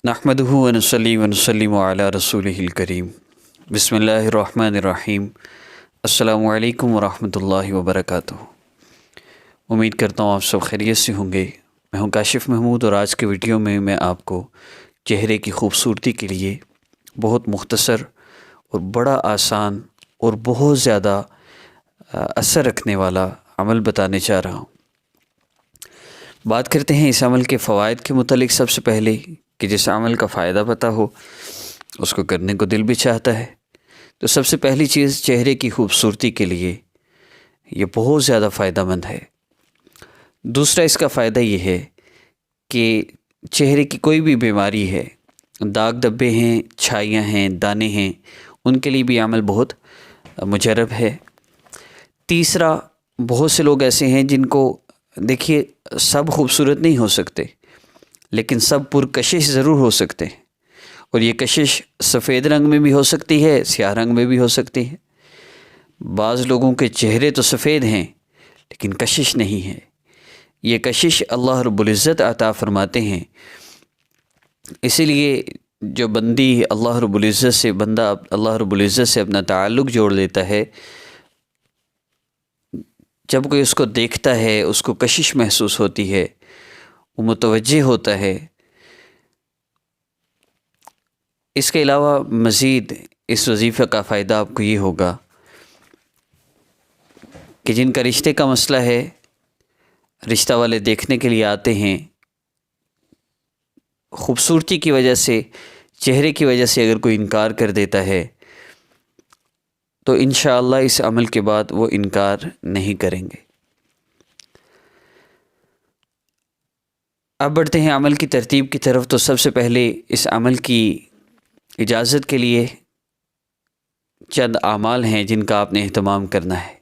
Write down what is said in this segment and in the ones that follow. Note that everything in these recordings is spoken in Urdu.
نحمدہ ونصلی ونسلم علی رسولہ الکریم بسم اللہ الرحمن الرحیم السلام علیکم ورحمۃ اللہ وبرکاتہ۔ امید کرتا ہوں آپ سب خیریت سے ہوں گے۔ میں ہوں کاشف محمود، اور آج کے ویڈیو میں آپ کو چہرے کی خوبصورتی کے لیے بہت مختصر اور بڑا آسان اور بہت زیادہ اثر رکھنے والا عمل بتانے چاہ رہا ہوں۔ بات کرتے ہیں اس عمل کے فوائد کے متعلق۔ سب سے پہلے کہ جس عمل کا فائدہ پتہ ہو اس کو کرنے کو دل بھی چاہتا ہے، تو سب سے پہلی چیز چہرے کی خوبصورتی کے لیے یہ بہت زیادہ فائدہ مند ہے۔ دوسرا اس کا فائدہ یہ ہے کہ چہرے کی کوئی بھی بیماری ہے، داغ دھبے ہیں، چھائیاں ہیں، دانے ہیں، ان کے لیے بھی عمل بہت مجرب ہے۔ تیسرا، بہت سے لوگ ایسے ہیں جن کو دیکھیے سب خوبصورت نہیں ہو سکتے، لیکن سب پرکشش ضرور ہو سکتے ہیں، اور یہ کشش سفید رنگ میں بھی ہو سکتی ہے، سیاہ رنگ میں بھی ہو سکتی ہے۔ بعض لوگوں کے چہرے تو سفید ہیں لیکن کشش نہیں ہے۔ یہ کشش اللہ رب العزت عطا فرماتے ہیں۔ اسی لیے جو بندی اللہ رب العزت سے بندہ اللہ رب العزت سے اپنا تعلق جوڑ لیتا ہے، جب کوئی اس کو دیکھتا ہے اس کو کشش محسوس ہوتی ہے، وہ متوجہ ہوتا ہے۔ اس کے علاوہ مزید اس وظیفہ کا فائدہ آپ کو یہ ہوگا کہ جن کا رشتے کا مسئلہ ہے، رشتہ والے دیکھنے کے لیے آتے ہیں، خوبصورتی کی وجہ سے، چہرے کی وجہ سے اگر کوئی انکار کر دیتا ہے تو انشاءاللہ اس عمل کے بعد وہ انکار نہیں کریں گے۔ اب بڑھتے ہیں عمل کی ترتیب کی طرف۔ تو سب سے پہلے اس عمل کی اجازت کے لیے چند اعمال ہیں جن کا آپ نے اہتمام کرنا ہے۔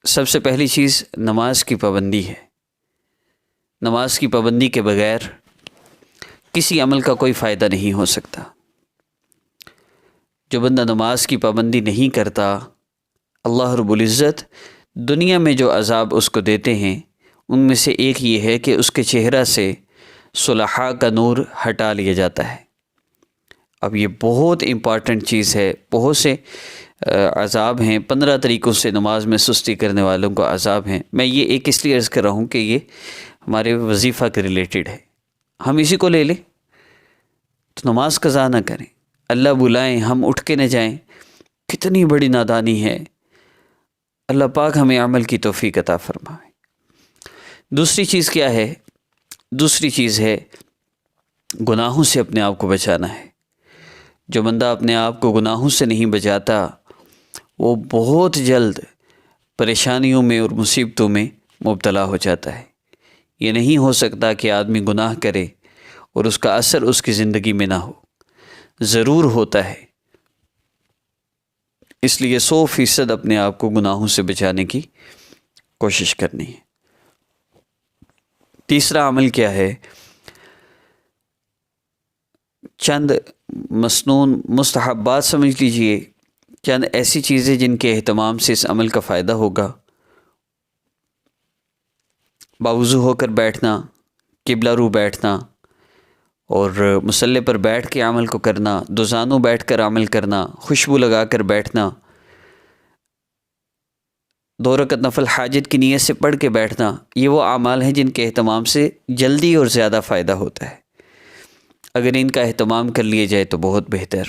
سب سے پہلی چیز نماز کی پابندی ہے۔ نماز کی پابندی کے بغیر کسی عمل کا کوئی فائدہ نہیں ہو سکتا۔ جو بندہ نماز کی پابندی نہیں کرتا، اللہ رب العزت دنیا میں جو عذاب اس کو دیتے ہیں ان میں سے ایک یہ ہے کہ اس کے چہرہ سے صلحاء کا نور ہٹا لیا جاتا ہے۔ اب یہ بہت امپارٹنٹ چیز ہے۔ بہت سے عذاب ہیں، 15 طریقوں سے نماز میں سستی کرنے والوں کو عذاب ہیں۔ میں یہ ایک اس لیے عرض کر رہا ہوں کہ یہ ہمارے وظیفہ کے ریلیٹڈ ہے۔ ہم اسی کو لے لیں تو نماز قضا نہ کریں، اللہ بلائیں ہم اٹھ کے نہ جائیں، کتنی بڑی نادانی ہے۔ اللہ پاک ہمیں عمل کی توفیق عطا فرمائے۔ دوسری چیز کیا ہے؟ دوسری چیز ہے گناہوں سے اپنے آپ کو بچانا ہے۔ جو بندہ اپنے آپ کو گناہوں سے نہیں بچاتا وہ بہت جلد پریشانیوں میں اور مصیبتوں میں مبتلا ہو جاتا ہے۔ یہ نہیں ہو سکتا کہ آدمی گناہ کرے اور اس کا اثر اس کی زندگی میں نہ ہو، ضرور ہوتا ہے۔ اس لیے 100% اپنے آپ کو گناہوں سے بچانے کی کوشش کرنی ہے۔ تیسرا عمل کیا ہے؟ چند مسنون مستحبات سمجھ لیجئے، چند ایسی چیزیں جن کے اہتمام سے اس عمل کا فائدہ ہوگا۔ باوضو ہو کر بیٹھنا، قبلہ رو بیٹھنا، اور مصلی پر بیٹھ کے عمل کو کرنا، دو زانوں بیٹھ کر عمل کرنا، خوشبو لگا کر بیٹھنا، 2 رکعت نفل حاجت کی نیت سے پڑھ کے بیٹھنا، یہ وہ اعمال ہیں جن کے اہتمام سے جلدی اور زیادہ فائدہ ہوتا ہے۔ اگر ان کا اہتمام کر لیا جائے تو بہت بہتر۔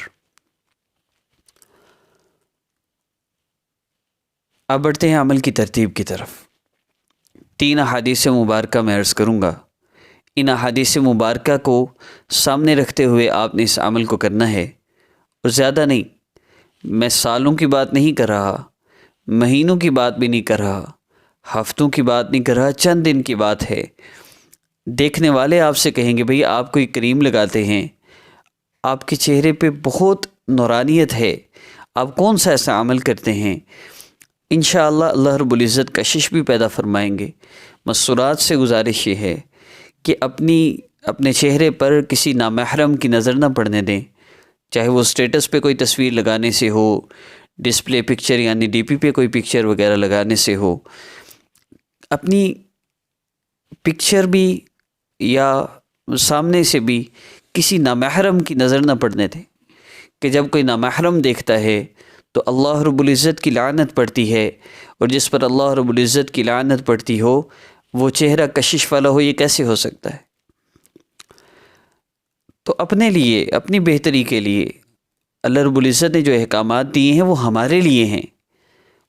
اب بڑھتے ہیں عمل کی ترتیب کی طرف۔ 3 احادیث مبارکہ میں عرض کروں گا۔ ان احادیث مبارکہ کو سامنے رکھتے ہوئے آپ نے اس عمل کو کرنا ہے، اور زیادہ نہیں۔ میں سالوں کی بات نہیں کر رہا، مہینوں کی بات بھی نہیں کر رہا، ہفتوں کی بات نہیں کر رہا، چند دن کی بات ہے۔ دیکھنے والے آپ سے کہیں گے بھئی آپ کوئی کریم لگاتے ہیں، آپ کے چہرے پہ بہت نورانیت ہے، آپ کون سا ایسا عمل کرتے ہیں؟ انشاءاللہ اللہ رب العزت کشش بھی پیدا فرمائیں گے۔ مسورات سے گزارش یہ ہے کہ اپنے چہرے پر کسی نامحرم کی نظر نہ پڑنے دیں، چاہے وہ اسٹیٹس پہ کوئی تصویر لگانے سے ہو، ڈسپلے پکچر یعنی ڈی پی پہ کوئی پکچر وغیرہ لگانے سے ہو۔ اپنی پکچر بھی یا سامنے سے بھی کسی نامحرم کی نظر نہ پڑنے دیں کہ جب کوئی نامحرم دیکھتا ہے تو اللہ رب العزت کی لعنت پڑتی ہے، اور جس پر اللہ رب العزت کی لعنت پڑتی ہو وہ چہرہ کشش والا ہو، یہ کیسے ہو سکتا ہے؟ تو اپنے لیے، اپنی بہتری کے لیے اللہ رب العزت نے جو احکامات دیے ہیں وہ ہمارے لیے ہیں،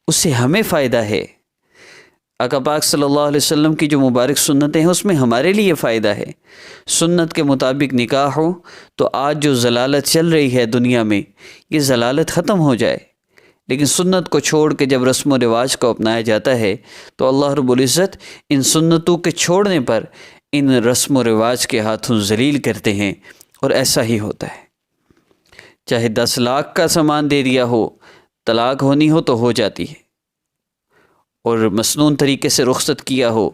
اس سے ہمیں فائدہ ہے۔ آقا پاک صلی اللہ علیہ وسلم کی جو مبارک سنتیں ہیں اس میں ہمارے لیے فائدہ ہے۔ سنت کے مطابق نکاح ہو تو آج جو ضلالت چل رہی ہے دنیا میں، یہ ضلالت ختم ہو جائے۔ لیکن سنت کو چھوڑ کے جب رسم و رواج کو اپنایا جاتا ہے تو اللہ رب العزت ان سنتوں کے چھوڑنے پر ان رسم و رواج کے ہاتھوں ذلیل کرتے ہیں، اور ایسا ہی ہوتا ہے۔ چاہے 10 لاکھ کا سامان دے دیا ہو، طلاق ہونی ہو تو ہو جاتی ہے، اور مسنون طریقے سے رخصت کیا ہو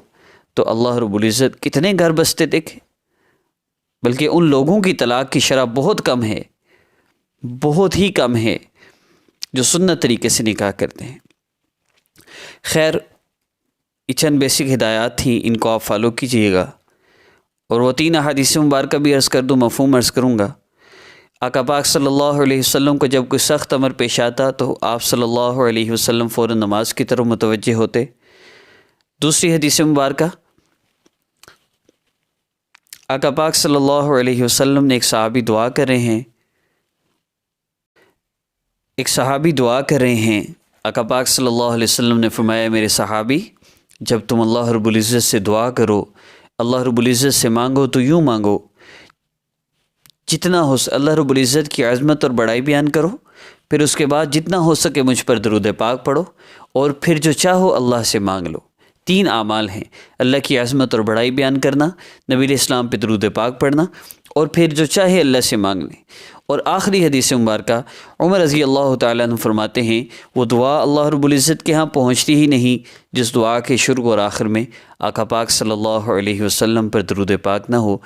تو اللہ رب العزت کتنے گھر بستے دیکھے۔ بلکہ ان لوگوں کی طلاق کی شرح بہت کم ہے، بہت ہی کم ہے جو سنت طریقے سے نکاح کرتے ہیں۔ خیر، یہ چند بیسک ہدایات تھیں، ان کو آپ فالو کیجئے گا، اور وہ 3 احادیث مبارکہ بھی عرض کر دوں، مفہوم عرض کروں گا۔ آقا پاک صلی اللہ علیہ وسلم کو جب کوئی سخت امر پیش آتا تو آپ صلی اللہ علیہ وسلم فوراً نماز کی طرف متوجہ ہوتے۔ دوسری حدیث مبارکہ، آقا پاک صلی اللہ علیہ وسلم نے ایک صحابی دعا کر رہے ہیں، آقا پاک صلی اللہ علیہ وسلم نے فرمایا، میرے صحابی، جب تم اللہ رب العزت سے دعا کرو، اللہ رب العزت سے مانگو تو یوں مانگو، جتنا ہو اللہ رب العزت کی عظمت اور بڑائی بیان کرو، پھر اس کے بعد جتنا ہو سکے مجھ پر درود پاک پڑھو، اور پھر جو چاہو اللہ سے مانگ لو۔ 3 اعمال ہیں، اللہ کی عظمت اور بڑائی بیان کرنا، نبی علیہ السلام پہ درود پاک پڑھنا، اور پھر جو چاہے اللہ سے مانگ لیں۔ اور آخری حدیث مبارکہ، عمر رضی اللہ تعالیٰ عنہ فرماتے ہیں، وہ دعا اللہ رب العزت کے ہاں پہنچتی ہی نہیں جس دعا کے شروع اور آخر میں آقا پاک صلی اللہ علیہ وسلم پر درود پاک نہ ہو۔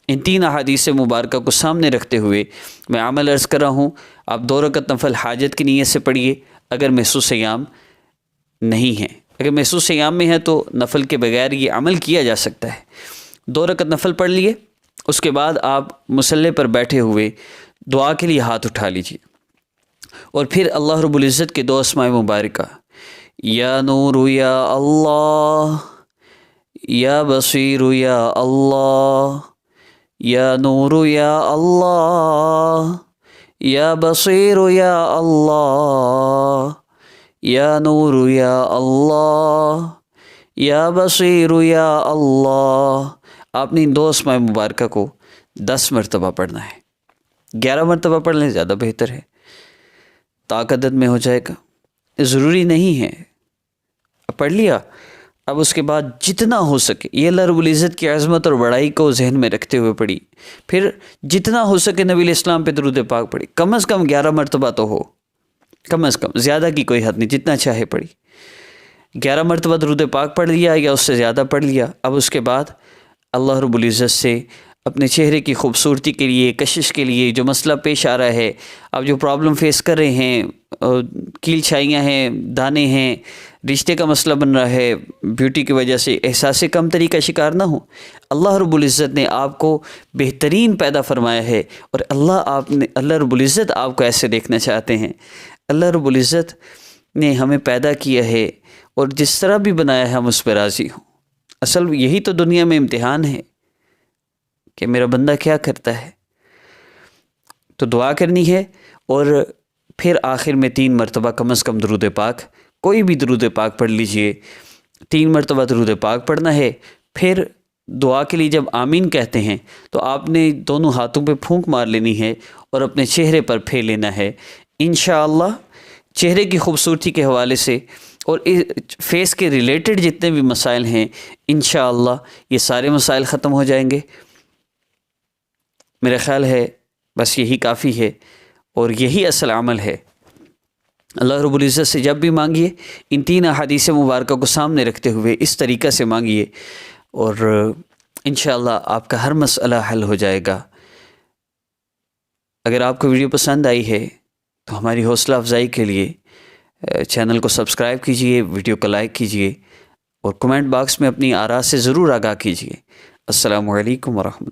ان 3 احادیث مبارکہ کو سامنے رکھتے ہوئے میں عمل عرض کر رہا ہوں، آپ 2 رکعت نفل حاجت کی نیت سے پڑھیے اگر محسوس ایام نہیں ہیں۔ اگر محسوس ایام میں ہے تو نفل کے بغیر یہ عمل کیا جا سکتا ہے۔ 2 رکعت نفل پڑھ لیے، اس کے بعد آپ مصلی پر بیٹھے ہوئے دعا کے لیے ہاتھ اٹھا لیجیے، اور پھر اللہ رب العزت کے 2 اسماء مبارکہ، یا نور یا اللہ، یا بصیر یا اللہ، یا نور یا اللہ، یا بصیر یا اللہ، یا نور یا اللہ، یا بصیر یا اللہ، آپ نے ان 2 اسماء مبارکہ کو 10 مرتبہ پڑھنا ہے۔ 11 مرتبہ پڑھ لیں زیادہ بہتر ہے، طاقت میں ہو جائے گا، ضروری نہیں ہے۔ پڑھ لیا، اب اس کے بعد جتنا ہو سکے یہ اللہ رب العزت کی عظمت اور بڑائی کو ذہن میں رکھتے ہوئے پڑھی، پھر جتنا ہو سکے نبی علیہ السلام پہ درود پاک پڑھی، کم از کم 11 مرتبہ تو ہو، کم از کم، زیادہ کی کوئی حد نہیں، جتنا چاہے پڑھی۔ 11 مرتبہ درود پاک پڑھ لیا یا اس سے زیادہ پڑھ لیا، اب اس کے بعد اللہ رب العزت سے اپنے چہرے کی خوبصورتی کے لیے، کشش کے لیے، جو مسئلہ پیش آ رہا ہے، آپ جو پرابلم فیس کر رہے ہیں، کیل چھائیاں ہیں، دانے ہیں، رشتے کا مسئلہ بن رہا ہے، بیوٹی کی وجہ سے احساس کمتری کا شکار نہ ہو۔ اللہ رب العزت نے آپ کو بہترین پیدا فرمایا ہے، اور اللہ رب العزت آپ کو ایسے دیکھنا چاہتے ہیں۔ اللہ رب العزت نے ہمیں پیدا کیا ہے، اور جس طرح بھی بنایا ہے ہم اس پہ راضی ہوں۔ اصل یہی تو دنیا میں امتحان ہے کہ میرا بندہ کیا کرتا ہے۔ تو دعا کرنی ہے، اور پھر آخر میں 3 مرتبہ کم از کم درود پاک، کوئی بھی درود پاک پڑھ لیجئے، 3 مرتبہ درود پاک پڑھنا ہے۔ پھر دعا کے لیے جب آمین کہتے ہیں تو آپ نے دونوں ہاتھوں پہ پھونک مار لینی ہے اور اپنے چہرے پر پھیر لینا ہے۔ انشاءاللہ چہرے کی خوبصورتی کے حوالے سے اور فیس کے ریلیٹڈ جتنے بھی مسائل ہیں، انشاءاللہ یہ سارے مسائل ختم ہو جائیں گے۔ میرا خیال ہے بس یہی کافی ہے، اور یہی اصل عمل ہے۔ اللہ رب العزت سے جب بھی مانگیے، ان 3 احادیث مبارکہ کو سامنے رکھتے ہوئے اس طریقہ سے مانگیے، اور انشاءاللہ آپ کا ہر مسئلہ حل ہو جائے گا۔ اگر آپ کو ویڈیو پسند آئی ہے تو ہماری حوصلہ افزائی کے لیے چینل کو سبسکرائب کیجئے، ویڈیو کو لائک کیجئے، اور کمنٹ باکس میں اپنی آراء سے ضرور آگاہ کیجئے۔ السلام علیکم ورحمۃ اللہ۔